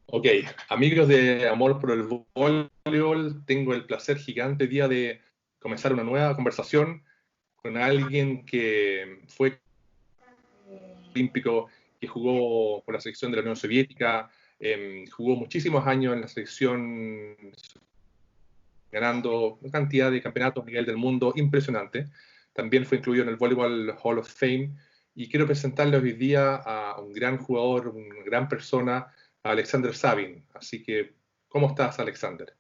Ok, amigos de Amor por el Voleibol, tengo el placer gigante hoy día de comenzar una nueva conversación con alguien que fue olímpico, que jugó por la selección de la Unión Soviética, jugó muchísimos años en la selección, ganando una cantidad de campeonatos a nivel del mundo impresionante. También fue incluido en el Volleyball Hall of Fame. Y quiero presentarle hoy día a un gran jugador, una gran persona, a Alexander Sabin. Así que, ¿cómo estás, Alexander?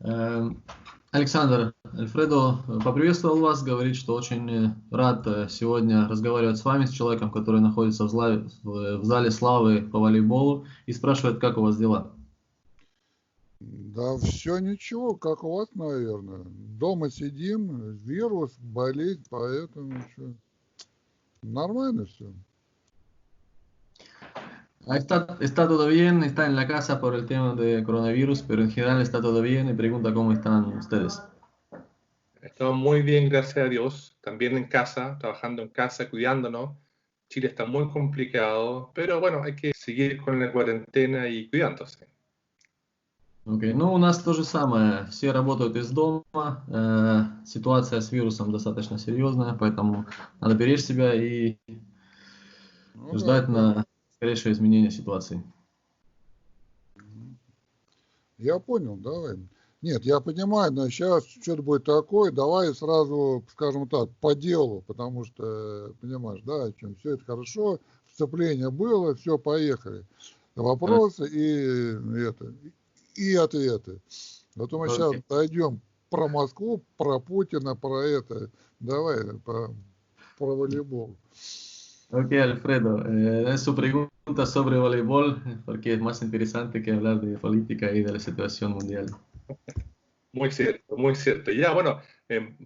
Э, Александр, Альфредо поприветствовал вас, говорит, что очень рад сегодня разговаривать с вами, с человеком, который находится в зале славы по волейболу, и спрашивает, как у вас дела. Да все ничего, как у вас, наверное. Дома сидим, вирус, болезнь, поэтому что, нормально все. Está todo bien, está en la casa por el tema de coronavirus, pero en general está todo bien y pregunta cómo están ustedes. Estamos muy bien, gracias a Dios. También en casa, trabajando en casa, cuidándonos. Chile está muy complicado, pero bueno, hay que seguir con la cuarentena y cuidándose. Окей, ну у нас то же самое, все работают из дома, ситуация с вирусом достаточно серьезная, поэтому надо беречь себя и Ну да, ждать на скорейшее изменение ситуации. я понял, давай. Нет, я понимаю, но сейчас что-то будет такое, давай сразу, скажем так, по делу, потому что, понимаешь, да, о чем все это хорошо, вступление было, все, поехали. Вопросы и ответы. Вот мы сейчас Окей. дойдем про Москву, про Путина, про это. Давай про волейбол. Ok, Alfredo, es su pregunta sobre voleibol, porque es más interesante que hablar de política y de la situación mundial. Muy cierto, muy cierto. Ya, bueno,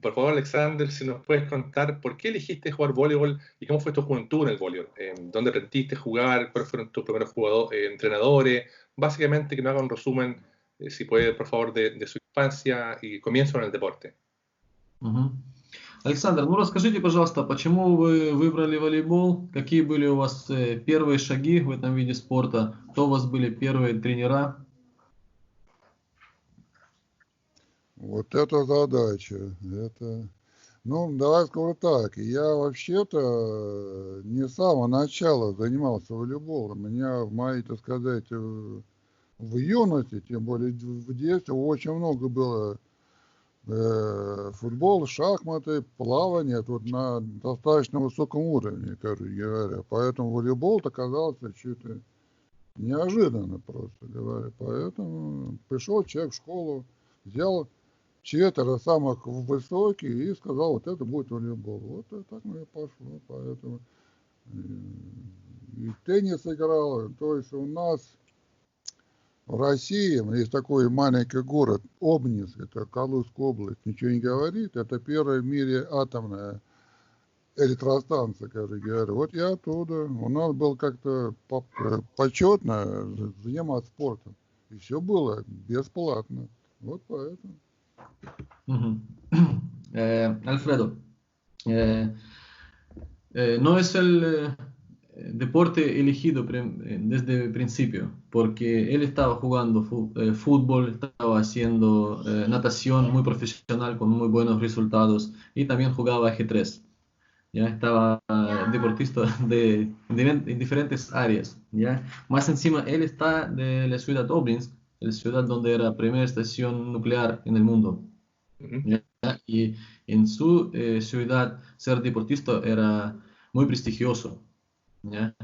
por favor, Alexander, si nos puedes contar por qué elegiste jugar voleibol y cómo fue tu juventud en el voleibol. ¿Dónde aprendiste a jugar? ¿Cuáles fueron tus primeros entrenadores? Básicamente, que nos haga un resumen, si puede, por favor, de su infancia y comienzo en el deporte. Мгм. Александр, ну расскажите, пожалуйста, почему вы выбрали волейбол? Какие были у вас первые шаги в этом виде спорта? Кто у вас были первые тренера? Вот это задача. Это... Ну, давай скажу так. Я вообще-то не с самого начала занимался волейболом. У меня в моей, так сказать, в юности, тем более в детстве, очень много было футбол, шахматы, плавание тут на достаточно высоком уровне, короче говоря. Поэтому волейбол оказался что-то неожиданно, просто говоря. Поэтому пришел человек в школу, взял четверо самых высоких и сказал, вот это будет волейбол. Вот и так мы и пошло. Поэтому и теннис играл. То есть у нас в России есть такой маленький город Обнинск, это Калужская область, ничего не говорит, это первая в мире атомная электростанция, короче говоря. Вот я оттуда, у нас было как-то почетно заниматься спортом, и все было бесплатно, вот поэтому. Ujú. Alfredo, eh, no es el deporte elegido desde el principio, porque él estaba jugando fútbol, estaba haciendo natación muy profesional con muy buenos resultados y también jugaba ajedrez. Ya estaba deportista en diferentes áreas, ya. Más encima, él está de la ciudad Obninsk, la ciudad donde era la primera estación nuclear en el mundo. Ujú. ¿Ya? Y en su ciudad ser deportista era muy prestigioso. ¿Ya?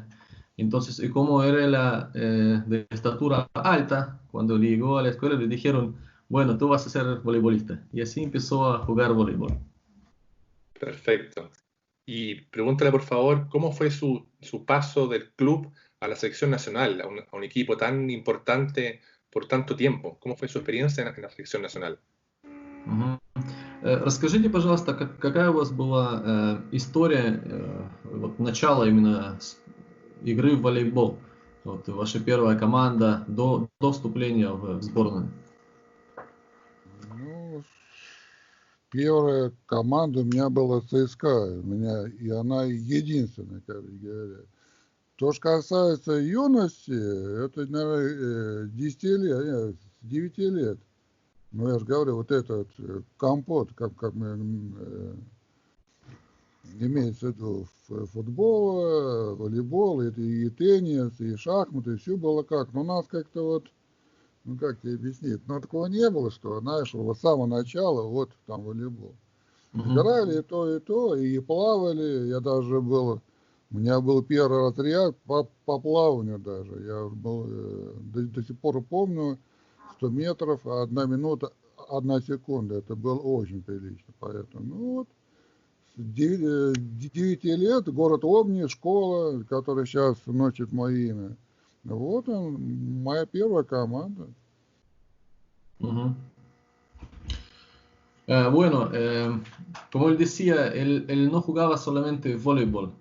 Entonces, y como era de estatura alta, cuando llegó a la escuela le dijeron, bueno, tú vas a ser voleibolista. Y así empezó a jugar voleibol. Perfecto. Y pregúntale, por favor, cómo fue su paso del club a la selección nacional, a un equipo tan importante por tanto tiempo. ¿Cómo fue su experiencia en la selección nacional? Мгм. Расскажите, пожалуйста, какая у вас была история, вот начала именно игры в волейбол? Вот ваша первая команда до вступления в сборную. Ну, первая команда у меня была ЦСКА, у меня, и она единственная, короче говоря. что же касается юности, это, наверное, 10 лет, нет, с 9 лет. Ну, я же говорю, вот этот компот, как имеется в виду футбол, волейбол, и теннис, и шахматы, все было как. Но у нас как-то вот, ну как тебе объяснить, но такого не было, что, знаешь, вот с самого начала вот там волейбол. Играли и то, и плавали. Я даже был, у меня был первый отряд по плаванию даже. Я был, до сих пор помню, 100 метров, 1 минута, 1 секунда. Это было очень прилично. Поэтому, ну вот, с 9 лет, город Обни, школа, которая сейчас носит мое имя. Вот он, моя первая команда. Ujú. Bueno, como él decía, él no jugaba solamente voleibol.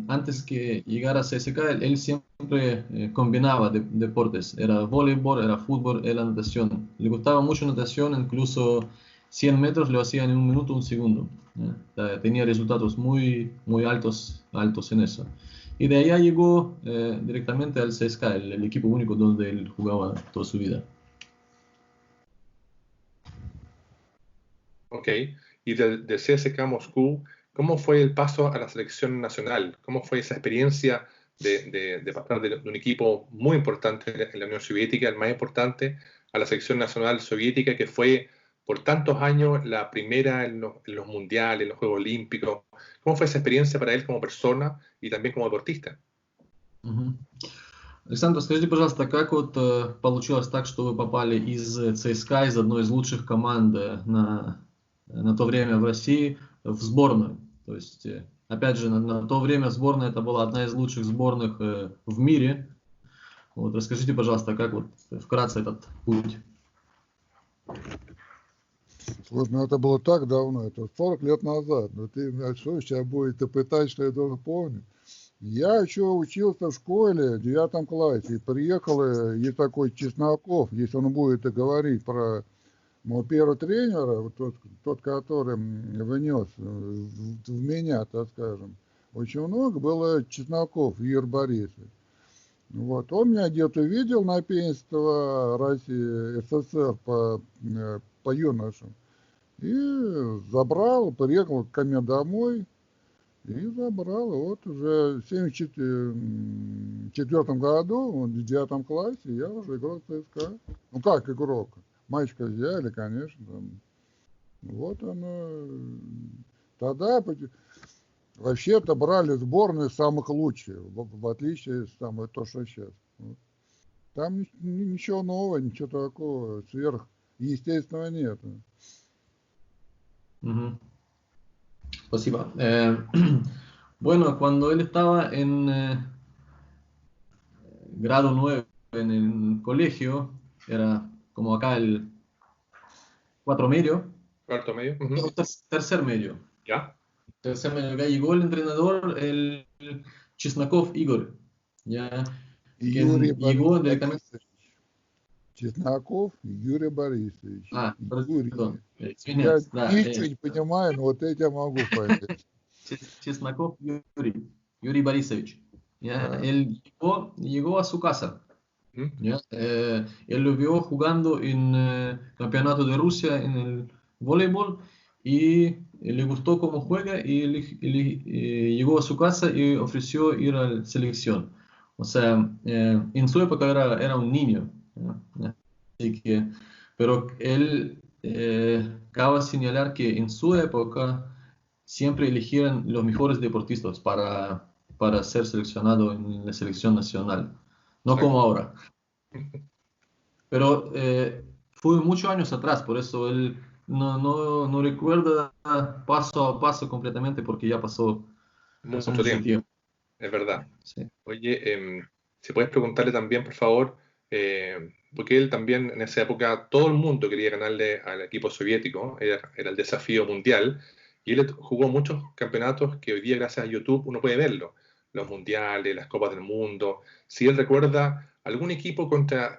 Antes que llegara a CSKA, él siempre combinaba deportes. Era voleibol, era fútbol, era natación. Le gustaba mucho natación, incluso 100 metros lo hacía en 1 minuto, 1 segundo. Tenía resultados muy, muy altos en eso. Y de allá llegó directamente al CSKA, el equipo único donde él jugaba toda su vida. Ok, y del CSKA Moscú, ¿cómo fue el paso a la selección nacional? ¿Cómo fue esa experiencia de pasar de un equipo muy importante en la Unión Soviética, el más importante, a la selección nacional soviética, que fue por tantos años la primera en los mundiales, en los Juegos Olímpicos? ¿Cómo fue esa experiencia para él como persona y también como deportista? Мгм. Александр, скажите, пожалуйста, как вот получилось так, что вы попали из ЦСКА, из одной из лучших команд на то время в России, в сборную? То есть, опять же, на то время сборная это была одна из лучших сборных в мире. Вот, расскажите, пожалуйста, как вот вкратце этот путь? Слушай, ну это было так давно, это 40 лет назад. Но ты меня что сейчас будет пытать, что я должен помнить? Я еще учился в школе в 9 классе. И приехал, есть такой Чесноков, если он будет говорить про моего первого тренера, вот тот, который внес в меня, так скажем, очень много было Чесноков, Юрий Борисович. Вот. Он меня где-то видел на первенство России, СССР по юношам. И забрал, приехал ко мне домой и забрал. Вот уже в 1974 году, в 9 классе, я уже играл в ЦСКА. Ну как игрок? Мальчика взяли, конечно. Там. Вот оно. Тогда вообще-то брали сборную самых лучших, в отличие от того, что сейчас. Вот. Там ничего нового, ничего такого сверхъестественного нет. Ujú. Спасибо. Bueno, cuando él estaba en grado 9 en el colegio, era como acá el 4 medio, ¿Cuarto medio? Ujú. tercer medio. ¿Ya? Tercer medio, acá llegó el entrenador, el Чесноков Игорь, ya, Юрий quien llegó directamente. Борисович. Чесноков Юрий Борисович. Perdón, Я извиняюсь, да, ничего не понимаю, но вот это я могу понять. Чесноков Юрий Борисович. ¿Ya? Él llegó a su casa. ¿Ya? Él lo vio jugando en campeonato de Rusia en el voleibol y le gustó cómo juega y llegó a su casa y ofreció ir a la selección. O sea, en su época era un niño. ¿Ya? Así que, pero él cabe señalar que en su época siempre eligieron los mejores deportistas para ser seleccionado en la selección nacional, no como ahora. Pero fue muchos años atrás, por eso él no recuerda paso a paso completamente porque ya pasó Mucho mucho tiempo, tiempo. es verdad. Sí. Oye, si puedes preguntarle también, por favor, porque él también en esa época, todo el mundo quería ganarle al equipo soviético, era el desafío mundial, y él jugó muchos campeonatos que hoy día gracias a YouTube uno puede verlo, los mundiales, las copas del mundo. Si él recuerda algún equipo contra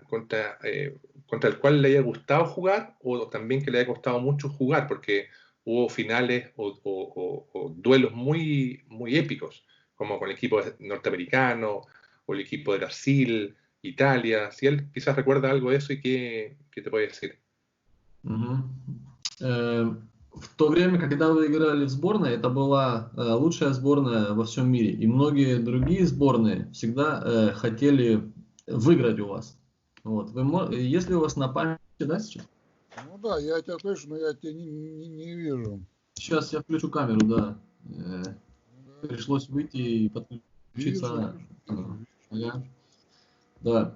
el cual le haya gustado jugar o también que le haya costado mucho jugar, porque hubo finales o duelos muy, muy épicos, como con el equipo norteamericano o el equipo de Brasil, Italia. Si él quizás recuerda algo de eso y qué te puede decir. Мгм. В то время, когда вы играли в сборной, это была лучшая сборная во всем мире. И многие другие сборные всегда хотели выиграть у вас. Вот. Если у вас на памяти, да, сейчас? Ну да, я тебя слышу, но я тебя не вижу. Сейчас я включу камеру, да. Да, Пришлось выйти и вижу, подключиться. вижу. Ага. Да.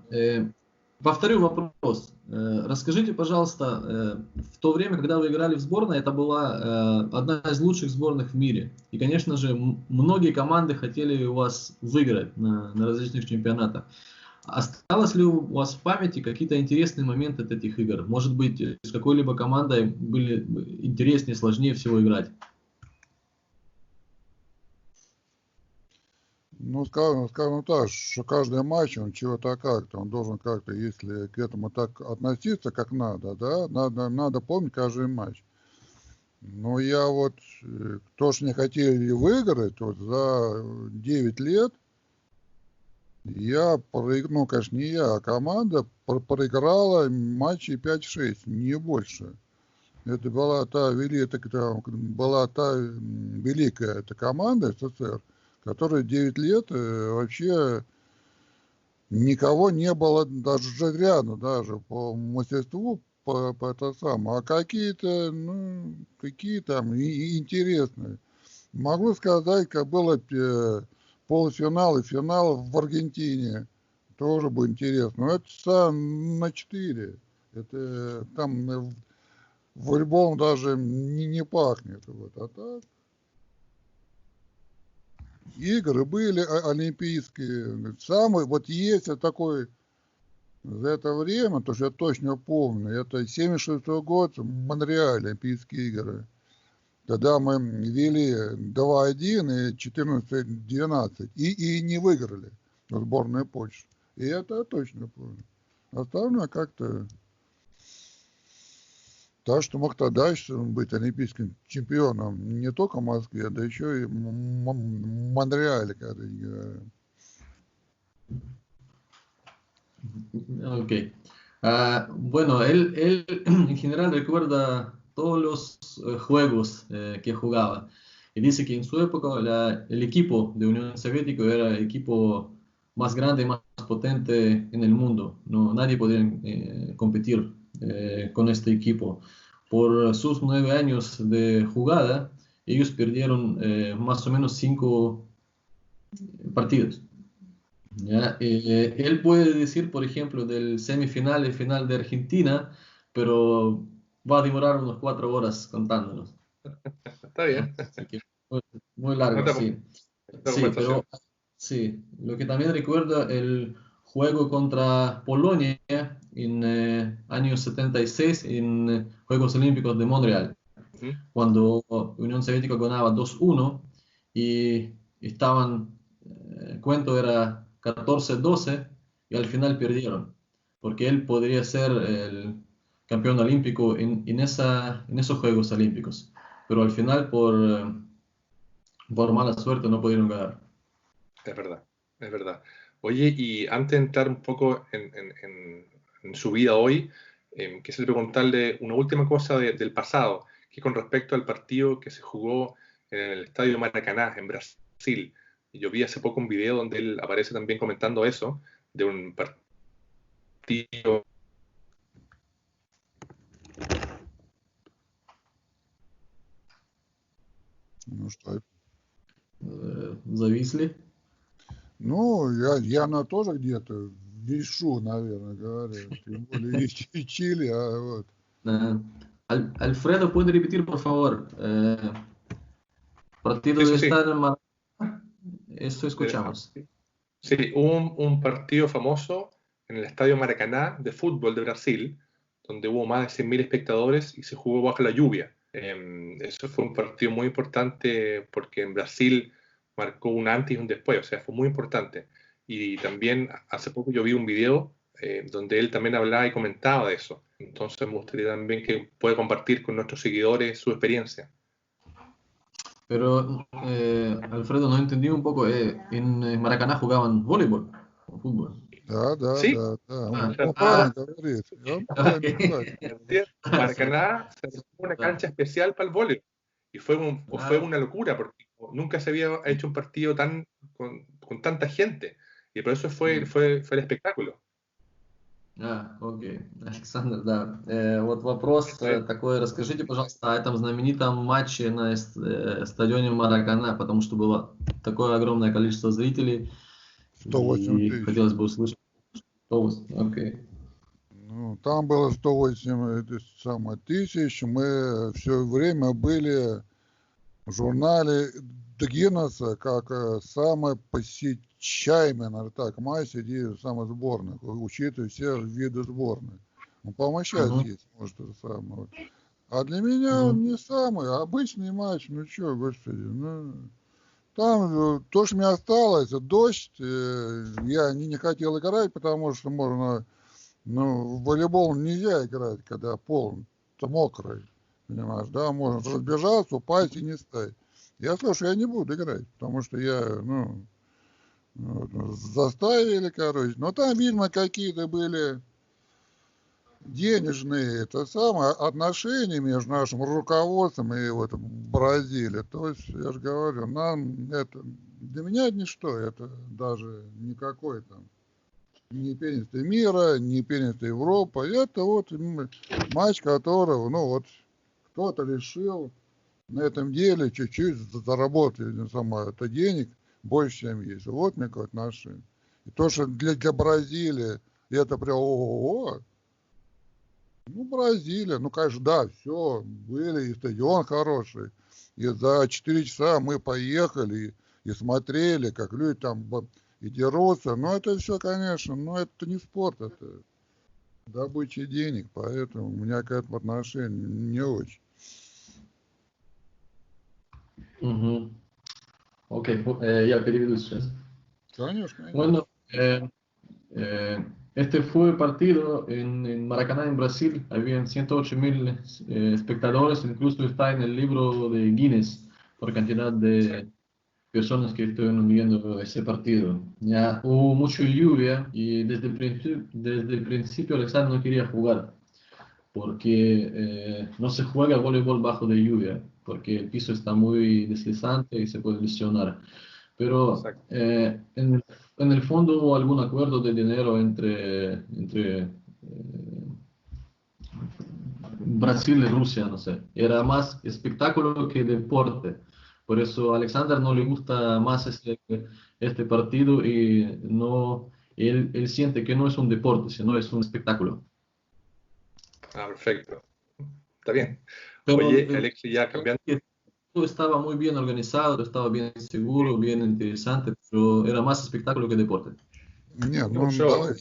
Повторю вопрос. Расскажите, пожалуйста, в то время, когда вы играли в сборной, это была одна из лучших сборных в мире. И, конечно же, многие команды хотели у вас выиграть на различных чемпионатах. Осталось ли у вас в памяти какие-то интересные моменты от этих игр? Может быть, с какой-либо командой были интереснее, сложнее всего играть? Ну, скажем так, что каждый матч, он чего-то как-то, он должен как-то, если к этому так относиться, как надо, да, надо помнить каждый матч. Но я вот, то, что не хотели выиграть, вот за 9 лет, я проиграл, ну, конечно, не я, а команда проиграла матчей 5-6, не больше. Это была та великая эта команда СССР, которая 9 лет вообще никого не было даже рядом, даже по мастерству, по это самое. А какие-то, ну, какие там интересные. Могу сказать, как было полуфинал и финал в Аргентине. Тоже будет интересно. Но это на 4. Это там волейболом даже не пахнет. Вот. А так игры были олимпийские. Самый, вот есть такой за это время, то, что я точно помню, это 76-й год, Монреаль, Олимпийские игры. Тогда мы вели 2-1 и 14-12. И не выиграли сборная Польши. И это я точно помню. Остальное как-то... Так что мог тогда еще быть олимпийским чемпионом не только в Москве, да еще и в Монреале, когда играли. Ok. Bueno, él en general recuerda todos los juegos que jugaba. Y dice que en su época el equipo de Unión Soviética era el equipo más grande y más potente en el mundo. No, nadie podía competir con este equipo. Por sus 9 años de jugada, ellos perdieron más o menos 5 partidos. ¿Ya? Él puede decir, por ejemplo, del semifinal y final de Argentina, pero va a demorar unas 4 horas contándonos. Está bien. Así que muy largo, sí. Esta Sí, conversación. pero sí, lo que también recuerdo el juego contra Polonia en año 76 en Juegos Olímpicos de Montreal, cuando Unión Soviética ganaba 2-1 y estaban, cuento era 14-12 y al final perdieron, porque él podría ser el campeón olímpico en esos Juegos Olímpicos, pero al final por mala suerte no pudieron ganar. Es verdad, es verdad. Oye, y antes de entrar un poco en su vida hoy, quisiera preguntarle una última cosa del pasado, que con respecto al partido que se jugó en el Estadio Maracaná, en Brasil. Y yo vi hace poco un video donde él aparece también comentando eso, de un partido. Ну что? Зависли. Ну, я тоже где-то вешу, наверное, говоря. Тем более и Чили, а вот. Alfredo, ¿puede repetir, por favor? Partido Sí, de sí, estar en Maracaná. Eso escuchamos. Sí, hubo un partido famoso en el Estadio Maracaná de fútbol de Brasil, donde hubo más de 100.000 espectadores y se jugó bajo la lluvia. Eso fue un partido muy importante porque en Brasil marcó un antes y un después, o sea, fue muy importante. Y también hace poco yo vi un video donde él también hablaba y comentaba de eso. Entonces me gustaría también que pueda compartir con nuestros seguidores su experiencia. Pero, Alfredo, no entendí un poco. En Maracaná jugaban voleibol. fútbol. Да. Sí, Он правильно говорит. Он правильно говорит. Maracaná se armó una cancha especial para el voleibol y fue una locura porque nunca se había hecho un partido con tanta gente y por eso fue el espectáculo. Окей. Александр, да. Вот вопрос такой, расскажите, пожалуйста, о этом знаменитом матче на стадионе Маракана, потому что было такое огромное количество зрителей. 108 и тысяч. хотелось бы услышать. Окей. Ну, там было 108 тысяч. Мы все время были в журнале Гиннесса как самый посещаемый, наверное, так, матч среди самых сборных, учитывая все виды сборных. Ну, по-моему, сейчас есть, может, это самое. Вот. А для меня он не самый, обычный матч, ну что, господи, ну... Там то, что мне осталось, дождь, я не хотел играть, потому что можно, в волейбол нельзя играть, когда пол мокрый, понимаешь, да, можно разбежаться, упасть и не стать. Я слушаю, я не буду играть, потому что я, заставили, короче, но там, видно, какие-то были денежные отношения между нашим руководством и вот Бразилией. То есть, я же говорю, нам это, для меня это ничто, это даже никакой там, не первенство мира, не первенство Европы. Это вот матч, которого, кто-то решил на этом деле чуть-чуть заработать это денег больше, чем есть. Вот мне какое отношение. И то, что для Бразилии это прям ого-го. Бразилия, конечно, да, все, были, и стадион хороший, и за 4 часа мы поехали и смотрели, как люди там и дерутся, но это все, конечно, это не спорт, это добыча денег, поэтому у меня к этому отношение не очень. Окей, я переведу сейчас. Конечно. Bueno, este fue partido en Maracaná, en Brasil. Habían 108.000 espectadores, incluso está en el libro de Guinness por cantidad de personas que estuvieron viendo ese partido. Ya hubo mucha lluvia y desde el principio Alexander no quería jugar porque no se juega voleibol bajo de lluvia porque el piso está muy deslizante y se puede lesionar. Pero en el fondo hubo algún acuerdo de dinero entre Brasil y Rusia, no sé. Era más espectáculo que deporte. Por eso a Alexander no le gusta más este partido y él siente que no es un deporte, sino es un espectáculo. Perfecto. Está bien. Pero, Oye, Alexis, ya cambiando. Todo estaba muy bien organizado, estaba bien seguro, bien interesante, pero era más espectáculo que deporte. Нет, давай,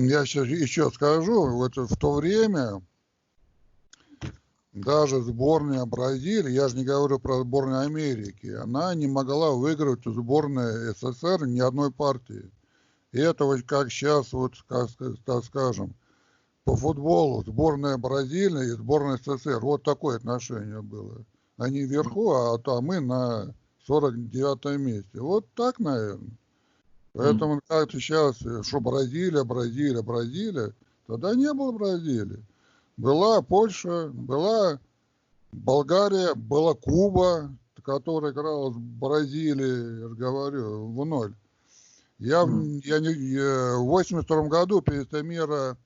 я сейчас еще скажу, вот в то время даже сборная Бразилии, я же не говорю про сборную Америки, она не могла выиграть у сборной СССР ни одной партии. И это вот как сейчас, вот, так скажем, по футболу сборная Бразилии и сборная СССР, вот такое отношение было. Они вверху, а мы на 49-м месте. Вот так, наверное. Поэтому как-то сейчас, что Бразилия, тогда не было Бразилии. Была Польша, была Болгария, была Куба, которая играла с Бразилией, я же говорю, в 0. Я в 82 году первенство мира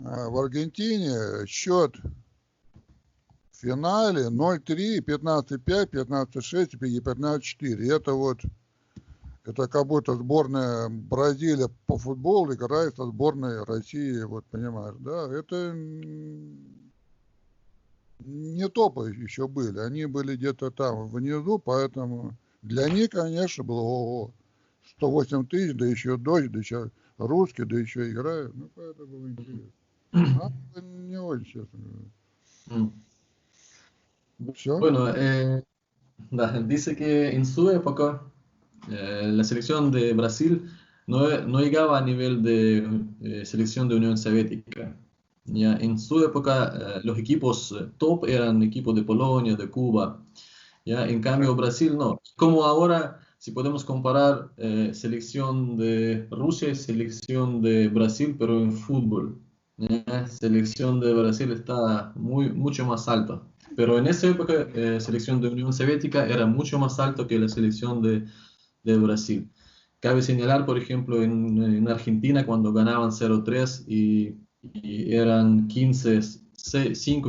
в Аргентине счет в финале 0-3, 15-5, 15-6 и 15-4. Это как будто сборная Бразилии по футболу играет со сборной России, вот понимаешь, да? Это не топы еще были, они были где-то там внизу, поэтому для них, конечно, было 108 тысяч, да еще дождь, да еще русские, да еще играют, поэтому было интересно. Это не очень, честно говоря. ¿Все? Bueno, dice que en su época la selección de Brasil no llegaba a nivel de selección de Unión Soviética. Ya, en su época los equipos top eran equipos de Polonia, de Cuba. Ya, en cambio Brasil no. Como ahora si podemos comparar selección de Rusia y selección de Brasil, pero en fútbol. Selección de Brasil está mucho más alta. Pero en esa época, selección de Unión Soviética era mucho más alto que la selección de Brasil. Cabe señalar, por ejemplo, en Argentina cuando ganaban 0-3 y eran 15-5,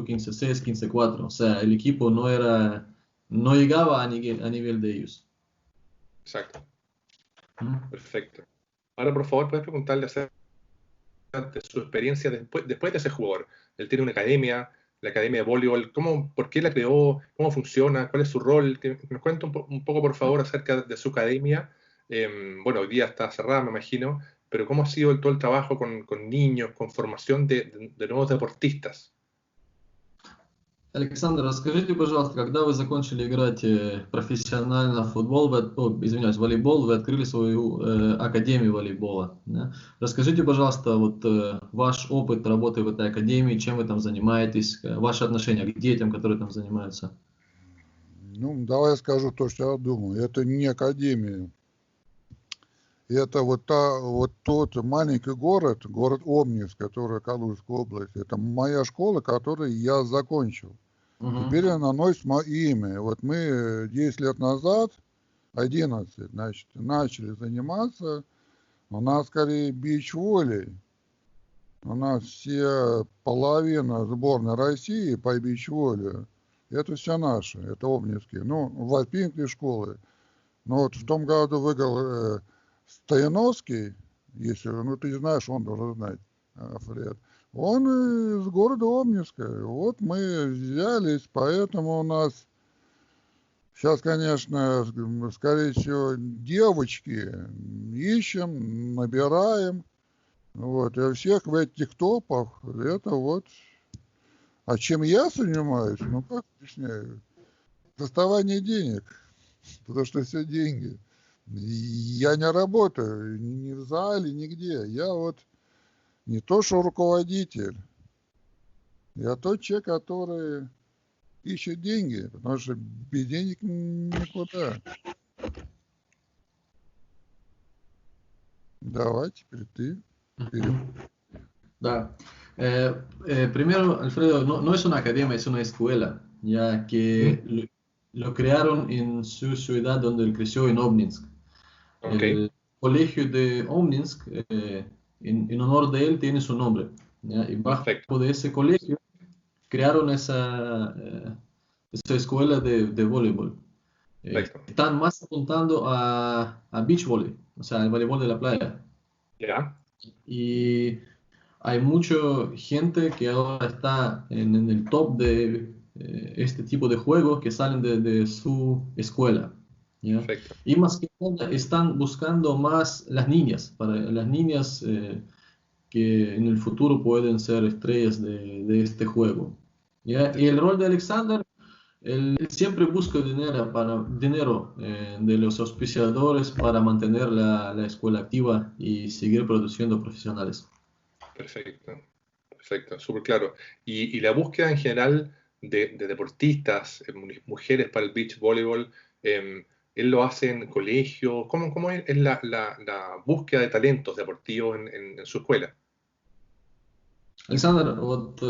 15-6, 15-4. O sea, el equipo no llegaba a nivel de ellos. Exacto, ¿Mm? perfecto. Ahora, por favor, puedes preguntarle acerca de su experiencia después de ser jugador. Él tiene una academia, la academia de voleibol. ¿Por qué la creó? ¿Cómo funciona? ¿Cuál es su rol? Que nos cuente un poco, por favor, acerca de su academia. Bueno, hoy día está cerrada, me imagino, pero ¿cómo ha sido todo el trabajo con niños, con formación de nuevos deportistas? Александр, расскажите, пожалуйста, когда вы закончили играть профессионально в футбол, волейбол, вы открыли свою академию волейбола. Да? Расскажите, пожалуйста, вот ваш опыт работы в этой академии, чем вы там занимаетесь, ваши отношения к детям, которые там занимаются. Ну, давай я скажу то, что я думаю. Это не академия. Это вот тот маленький город Обнинск, который Калужская область. Это моя школа, которую я закончил. Теперь она носит мое имя. Вот мы 10 лет назад, 11, значит, начали заниматься. У нас скорее бич-волей. У нас все половина сборной России по бич-воле. Это все наши, это обнинские. Ну, воспитанники школы. Но вот в том году выиграл Стояновский, если, ну ты знаешь, он должен знать, Фред. Он из города Обнинска. Вот мы взялись, поэтому у нас сейчас, конечно, скорее всего, девочки ищем, набираем. Вот, и всех в этих топах, это вот. А чем я занимаюсь? Ну, как объясняю? Доставание денег, потому что все деньги. Я не работаю ни в зале, нигде. Я вот не то, что руководитель, я тот человек, который ищет деньги, потому что без денег никуда. Давай, теперь ты. Да. Primero, Alfredo, no es una academia, es una escuela, ya que lo crearon en su ciudad donde él creció, en Obninsk. Okay. El colegio de Obninsk, en honor de él, tiene su nombre. ¿Ya? Y bajo de ese colegio crearon esa escuela de voleibol. Están más apuntando a beach volley, o sea, el voleibol de la playa. Yeah. Y hay mucha gente que ahora está en el top de este tipo de juegos que salen de su escuela. ¿Ya? Y más que nada están buscando más las niñas, para las niñas que en el futuro pueden ser estrellas de este juego. ¿Ya? Y el rol de Alexander, él siempre busca dinero de los auspiciadores para mantener la escuela activa y seguir produciendo profesionales. Perfecto, perfecto, súper claro. Y la búsqueda en general de deportistas, mujeres para el beach voleibol, ¿él lo hace en colegio? ¿Cómo es la búsqueda de talentos deportivos en su escuela? Александр, вот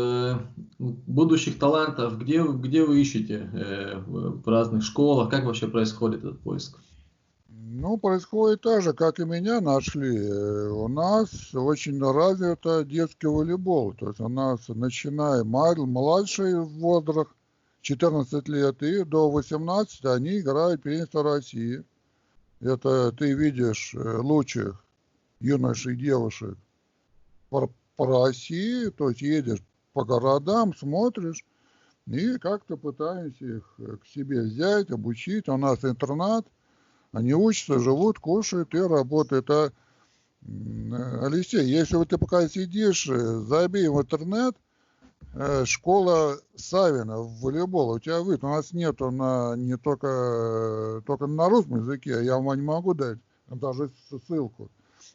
будущих талантов, где вы ищете в разных школах? Как вообще происходит этот поиск? Ну, происходит так же, как и меня нашли. У нас очень развит детский волейбол. То есть у нас, начиная младший возраст, 14 лет и до 18, они играют первенство России. Это ты видишь лучших юношей и девушек по России, то есть едешь по городам, смотришь, и как-то пытаемся их к себе взять, обучить. У нас интернат. Они учатся, живут, кушают и работают. Алексей, если вот ты пока сидишь, забей в интернет школа Савина в волейбол. У тебя выйдет. У нас нету не только на русском языке. Я вам не могу дать даже ссылку.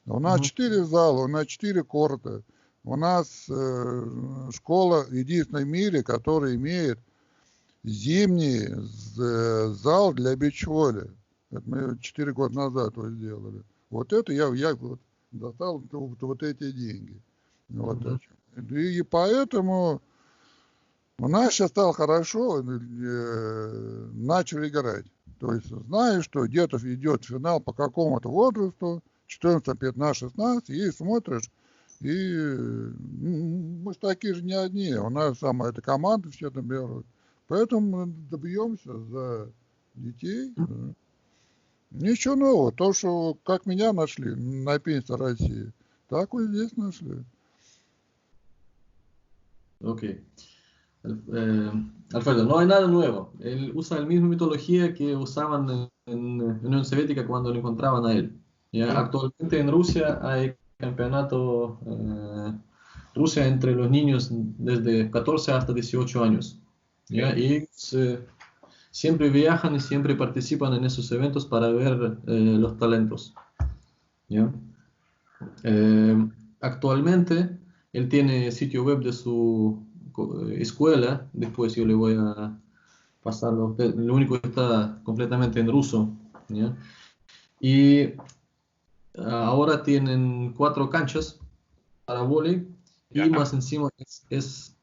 У нас 4 зала, у нас 4 корта. У нас школа единственная в мире, которая имеет зимний зал для бич-воли. Это мы 4 года назад вот сделали. Вот это я вот достал вот эти деньги. Вот и поэтому у нас сейчас стало хорошо, начали играть. То есть знаешь, что где-то идет финал по какому-то возрасту, 14, 15, 16, и смотришь, и мы же такие же не одни, у нас самая эта команда все там берут. Поэтому мы добьемся за детей. Ничего нового. То, что как меня нашли на пенсии России, так вот здесь нашли. Ok. Alfredo, no hay nada nuevo. Él usa la misma mitología que usaban en Unión Soviética cuando lo encontraban a él. ¿Ya? Actualmente en Rusia hay campeonato Rusia entre los niños desde 14 hasta 18 años. ¿Ya? Y siempre viajan y siempre participan en esos eventos para ver los talentos. ¿Ya? Actualmente él tiene sitio web de su escuela, después yo le voy a pasarlo a usted, lo único que está completamente en ruso, ¿ya? Y ahora tienen 4 canchas para vóley y más encima es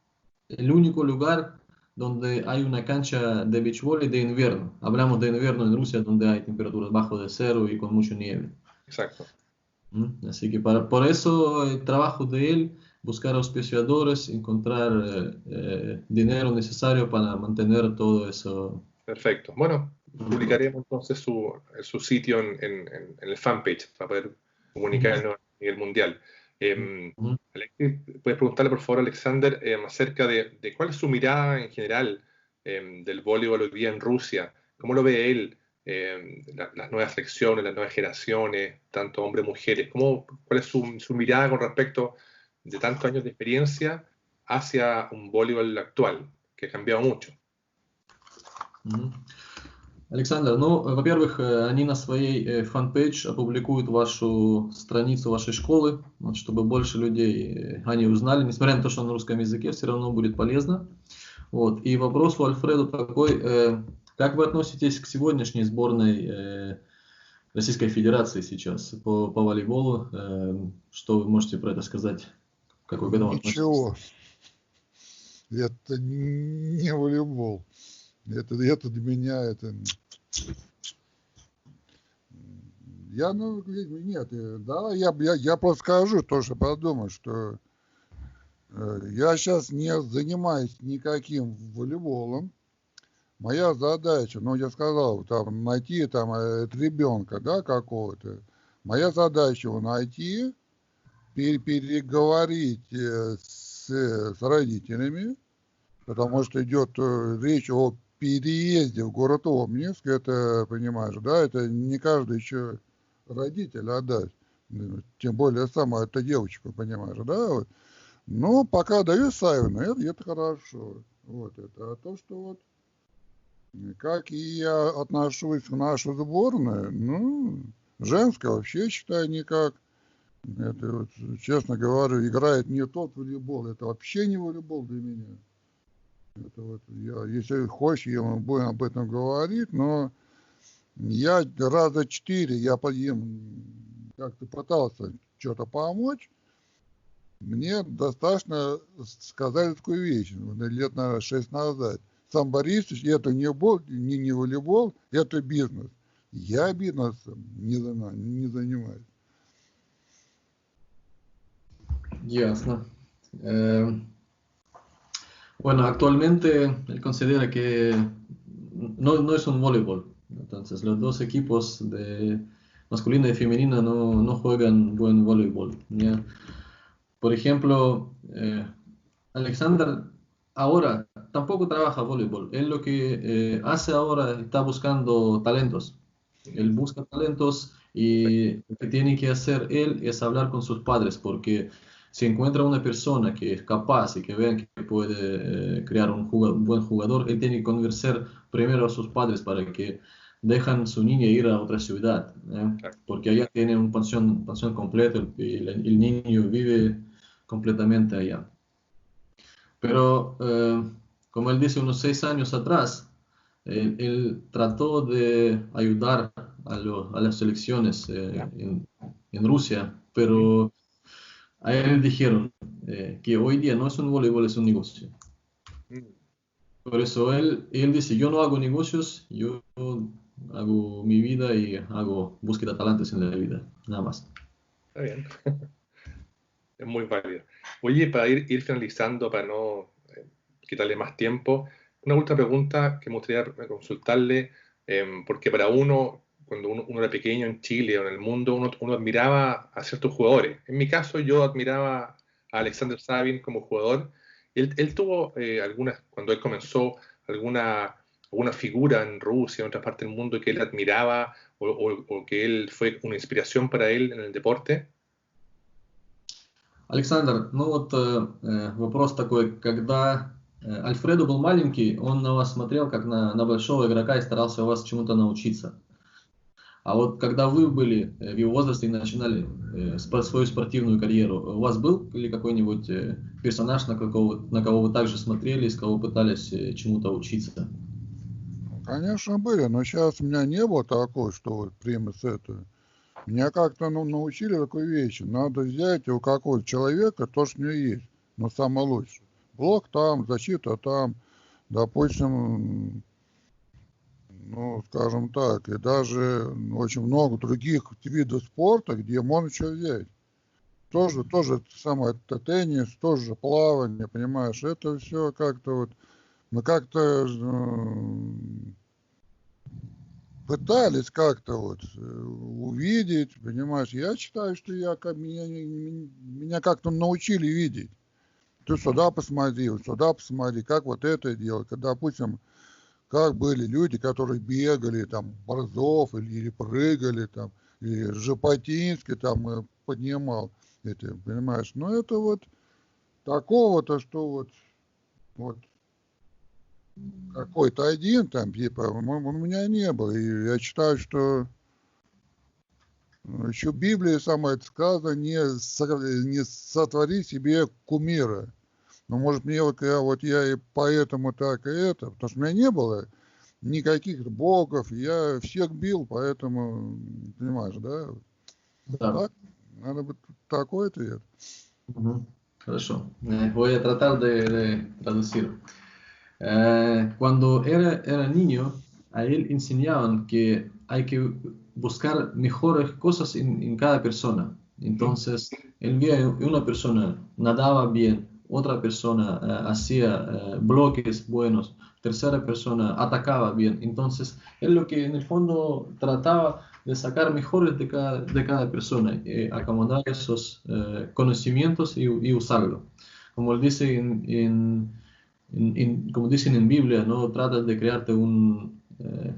el único lugar donde hay una cancha de beach volley de invierno. Hablamos de invierno en Rusia donde hay temperaturas bajo de cero y con mucha nieve. Exacto. Así que por eso el trabajo de él, buscar auspiciadores, encontrar dinero necesario para mantener todo eso. Perfecto. Bueno, publicaremos entonces su sitio en el fanpage para poder comunicarnos a nivel mundial. Alexis, puedes preguntarle por favor a Alexander acerca de cuál es su mirada en general del voleibol hoy día en Rusia. ¿Cómo lo ve él? Las nuevas selecciones, las nuevas generaciones, tanto hombres y mujeres. ¿Cuál es su mirada con respecto de tantos años de experiencia hacia un voleibol actual, que ha cambiado mucho? Александр, ну, во-первых, они на своей фан-пейдж опубликуют вашу страницу вашей школы, вот, чтобы больше людей они узнали, несмотря на то, что на русском языке, все равно будет полезно. Вот. И вопрос у Альфреда такой, как вы относитесь к сегодняшней сборной Российской Федерации сейчас по волейболу? Что вы можете про это сказать? Как вы к этому относитесь? Ничего. Это не волейбол. Это для меня это... Я просто скажу то, что подумаю, что я сейчас не занимаюсь никаким волейболом. Моя задача, я сказал, там, найти там ребенка, да, какого-то. Моя задача его найти, переговорить с родителями, потому что идет речь о переезде в город Обнинск, это, понимаешь, да, это не каждый еще родитель отдаст, тем более сама эта девочка, понимаешь, да, вот. Но пока даю Саевну, это хорошо, вот это, а то, что вот, как и я отношусь к нашу сборную, женская вообще считаю никак, это вот, честно говорю, играет не тот волейбол, это вообще не волейбол для меня. Это вот если хочешь, мы будем об этом говорить, но я раза 4 я как-то пытался что-то помочь. Мне достаточно сказали такую вещь, лет, наверное, 6 назад. Сам Борисович, это не волейбол, это бизнес. Я бизнесом не занимаюсь. Ясно. Bueno, actualmente él considera que no es un voleibol. Entonces, los dos equipos de masculina y femenina no juegan buen voleibol, ¿ya? Por ejemplo, Alexander ahora tampoco trabaja voleibol. Él lo que hace ahora está buscando talentos. Él busca talentos y lo que tiene que hacer él es hablar con sus padres, porque si encuentra una persona que es capaz y que vean que puede crear un buen jugador, él tiene que convencer primero a sus padres para que dejan su niña ir a otra ciudad, porque allá tiene una pensión completa y el niño vive completamente allá. Pero, como él dice, unos 6 años atrás, él trató de ayudar a las elecciones en Rusia, pero a él dijeron que hoy día no es un voleibol, es un negocio. Por eso él dice, yo no hago negocios, yo hago mi vida y hago búsqueda de talentos en la vida, nada más. Está bien. Es muy válido. Oye, para ir finalizando, para no quitarle más tiempo, una última pregunta que me gustaría consultarle, porque para uno, cuando uno era pequeño en Chile o en el mundo, uno admiraba a ciertos jugadores. En mi caso, yo admiraba a Alexander Sabin como jugador. Él tuvo cuando él comenzó, alguna figura en Rusia, en otras partes del mundo, que él admiraba o que él fue una inspiración para él en el deporte. Александр, ну вот вопрос такой, когда Альфредо был маленький, он на вас смотрел как на большого игрока и старался у вас чему-то научиться. А вот когда вы были в его возрасте и начинали свою спортивную карьеру, у вас был ли какой-нибудь персонаж, на кого вы также смотрели, с кого пытались чему-то учиться? Конечно, были, но сейчас у меня не было такого, что вот прямо с этого. Меня как-то научили такой вещи. Надо взять у какого-то человека то, что у него есть, но самое лучшее. Блок там, защита там, допустим, ну, скажем так, и даже очень много других видов спорта, где можно что взять. Тоже самое теннис, тоже плавание, понимаешь, это все как-то вот, мы как-то пытались как-то вот увидеть, понимаешь, я считаю, что меня как-то научили видеть. Ты сюда посмотри, как вот это делать, допустим, как были люди, которые бегали, там, Борзов или прыгали, там, или Жаботинский там поднимал, это, понимаешь, но это вот такого-то, что вот какой-то один там, типа, у меня не было, и я считаю, что еще в Библии самое сказано, не сотвори себе кумира. Но может мне я и поэтому так и это, потому что у меня не было никаких богов, я всех бил, поэтому, понимаешь, да? Да. Так, надо быть такой ответ. Хорошо. Voy a tratar de traducir. Cuando era niño, a él enseñaban que hay que buscar mejores cosas en cada persona. Entonces, él veía una persona nadaba bien, otra persona hacía bloques buenos, tercera persona atacaba bien. Entonces, él lo que en el fondo trataba de sacar mejores de cada persona, acomodar esos conocimientos y usarlo. Como él dice como dicen en Biblia, no tratas de crearte un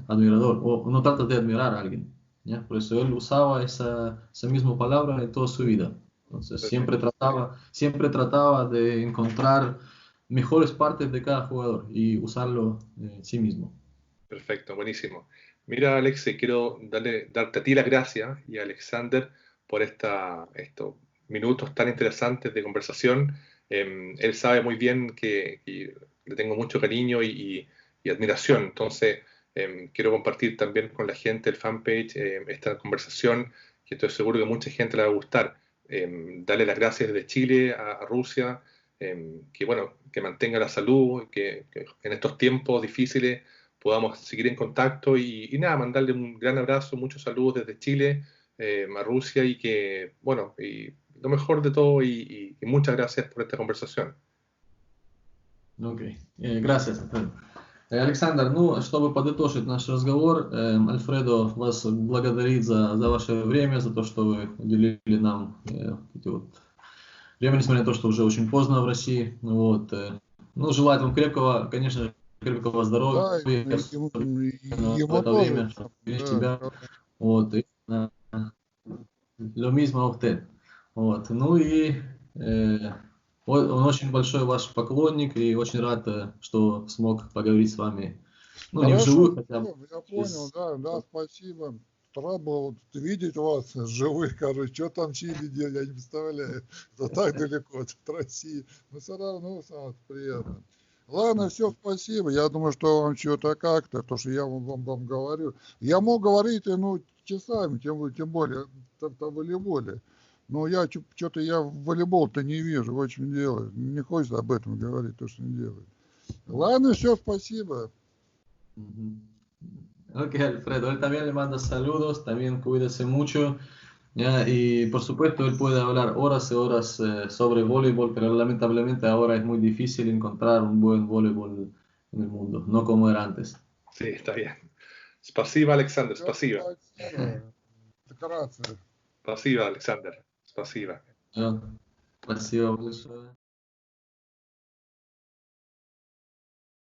admirador o no tratas de admirar a alguien, ¿ya? Por eso él usaba esa misma palabra en toda su vida. Entonces siempre trataba de encontrar mejores partes de cada jugador y usarlo en sí mismo. Perfecto, buenísimo. Mira, Alex, quiero darte a ti las gracias y a Alexander por estos minutos tan interesantes de conversación. Él sabe muy bien que le tengo mucho cariño y admiración. Entonces, quiero compartir también con la gente, el fanpage, esta conversación, que estoy seguro que mucha gente le va a gustar. Darle las gracias desde Chile a Rusia, que mantenga la salud, que en estos tiempos difíciles podamos seguir en contacto y nada, mandarle un gran abrazo, muchos saludos desde Chile a Rusia y lo mejor de todo y muchas gracias por esta conversación. Окей, gracias. Александр, чтобы подытожить наш разговор, Альфредо вас благодарит за ваше время, за то, что вы уделили нам время, несмотря на то, что уже очень поздно в России. Желаю вам крепкого здоровья, да, в это время, чтобы беречь себя. Lo mismo a usted. Он очень большой ваш поклонник и очень рад, что смог поговорить с вами. Не вживую хотя бы. Я понял, да, спасибо. Рад был видеть вас живых, короче, что там в Чили делать, я не представляю. Это так далеко от России. Но все равно приятно. Ладно, все, спасибо. Я думаю, что вам что-то как-то, то, что я вам говорю. Я мог говорить, ну, часами, тем более в волейболе. Но я что-то я волейбол-то не вижу, в чем дело. Не хочется об этом говорить, то, что не делает. Ладно, все, спасибо. Ok, Alfredo, él también le manda saludos, también cuídese mucho. Ya, y por supuesto, él puede hablar horas y horas sobre voleibol, pero lamentablemente ahora es muy difícil encontrar un buen voleibol en el mundo, no como era antes. Sí, está bien. Спасибо, Alexander, Все, спасибо. спасибо. Вкратце. Спасибо, Alexander, спасибо. Ya, спасибо большое.